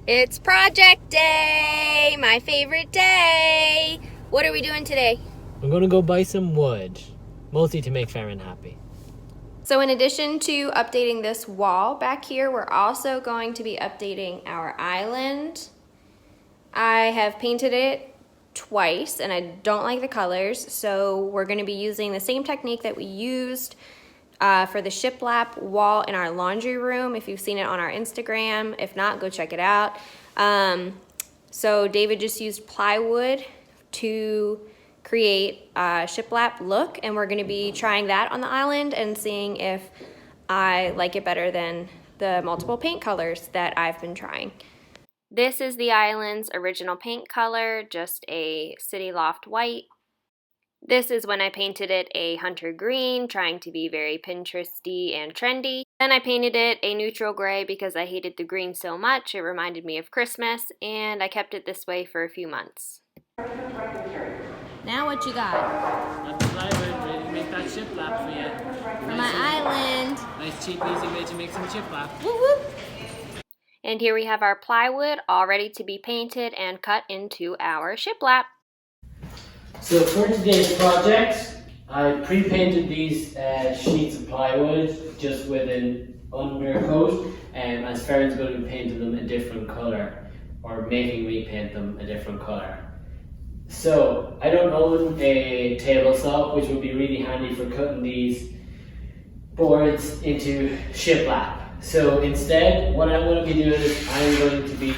It's project day, my favorite day. What are we doing today? I'm gonna go buy some wood, mostly to make Farron happy. So in addition to updating this wall back here, we're also going to be updating our island. I have painted it twice and I don't like the colors, so we're going to be using the same technique that we used for the shiplap wall in our laundry room. If you've seen it on our Instagram, if not, go check it out. So David just used plywood to create a shiplap look, and we're going to be trying that on the island and seeing if I like it better than the multiple paint colors that I've been trying. This is the island's original paint color, just a city loft white. This is when I painted it a hunter green, trying to be very Pinteresty and trendy. Then I painted it a neutral gray because I hated the green so much. It reminded me of Christmas, and I kept it this way for a few months. Now what you got? Got the plywood ready to make that shiplap for you. For my island. Nice, cheap, easy way to make some shiplap. Woo woo! And here we have our plywood all ready to be painted and cut into our shiplap. So for today's project, I pre-painted these sheets of plywood just with an undercoat, as Farron's going to be painting them a different colour, or making me paint them a different colour. So I don't own a table saw, which would be really handy for cutting these boards into shiplap. So instead, what I'm going to be doing is I'm going to be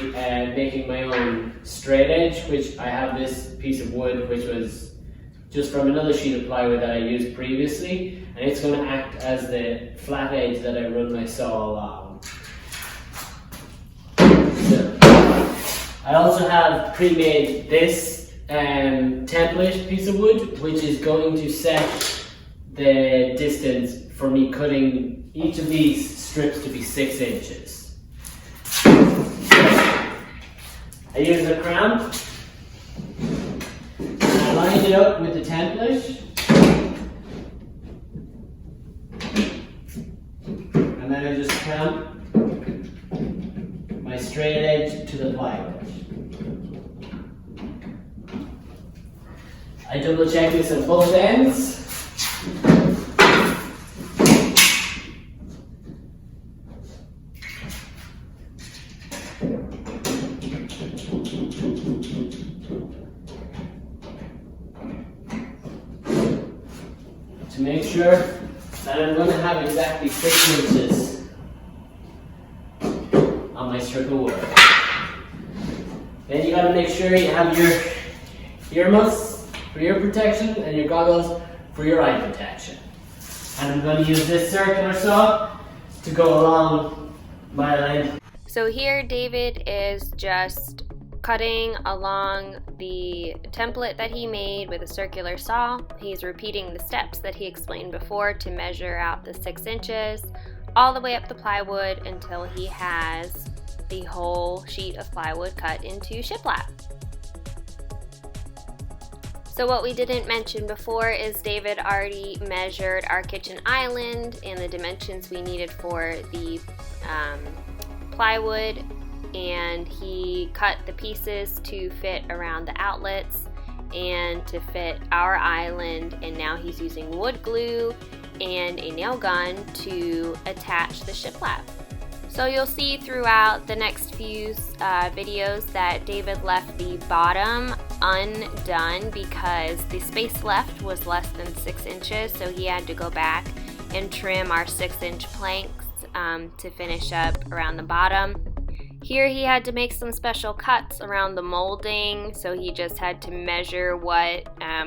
making my own straight edge, which I have this piece of wood which was just from another sheet of plywood that I used previously, and it's going to act as the flat edge that I run my saw along. So, I also have pre-made this template piece of wood, which is going to set the distance for me cutting each of these strips to be 6 inches. I use a cramp and I line it up with the template, and then I just clamp my straight edge to the plywood. I double check this at both ends. To make sure that I'm going to have exactly 6 inches on my strip of wood. Then you got to make sure you have your earmuffs for your protection and your goggles for your eye protection. And I'm going to use this circular saw to go along my line. So here David is just cutting along the template that he made with a circular saw. He's repeating the steps that he explained before to measure out the 6 inches all the way up the plywood until he has the whole sheet of plywood cut into shiplap. So what we didn't mention before is David already measured our kitchen island and the dimensions we needed for the plywood, and he cut the pieces to fit around the outlets and to fit our island, and now he's using wood glue and a nail gun to attach the shiplap. So you'll see throughout the next few videos that David left the bottom undone because the space left was less than 6 inches, so he had to go back and trim our 6-inch planks to finish up around the bottom. Here he had to make some special cuts around the molding, so he just had to measure what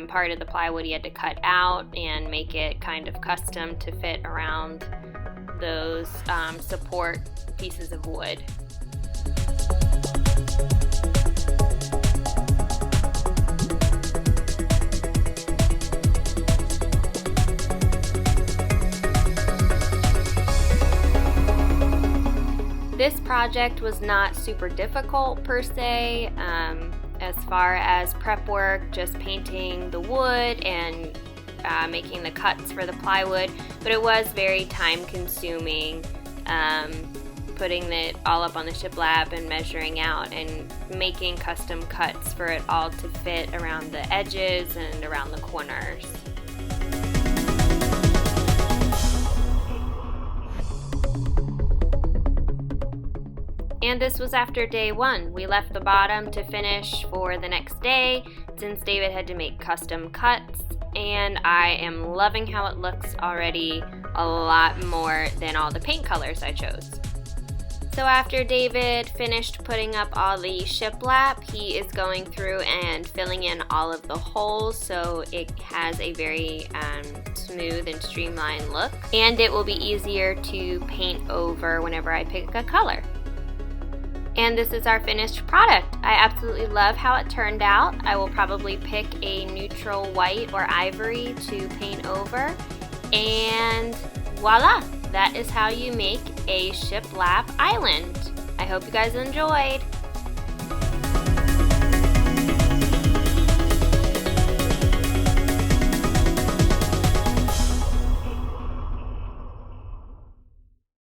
part of the plywood he had to cut out and make it kind of custom to fit around those support pieces of wood. This project was not super difficult per se, as far as prep work, just painting the wood and making the cuts for the plywood, but it was very time consuming putting it all up on the Shiplap and measuring out and making custom cuts for it all to fit around the edges and around the corners. And this was after day 1. We left the bottom to finish for the next day since David had to make custom cuts, and I am loving how it looks already, a lot more than all the paint colors I chose. So after David finished putting up all the shiplap, he is going through and filling in all of the holes so it has a very smooth and streamlined look, and it will be easier to paint over whenever I pick a color. And this is our finished product. I absolutely love how it turned out. I will probably pick a neutral white or ivory to paint over. And voila! That is how you make a shiplap island. I hope you guys enjoyed.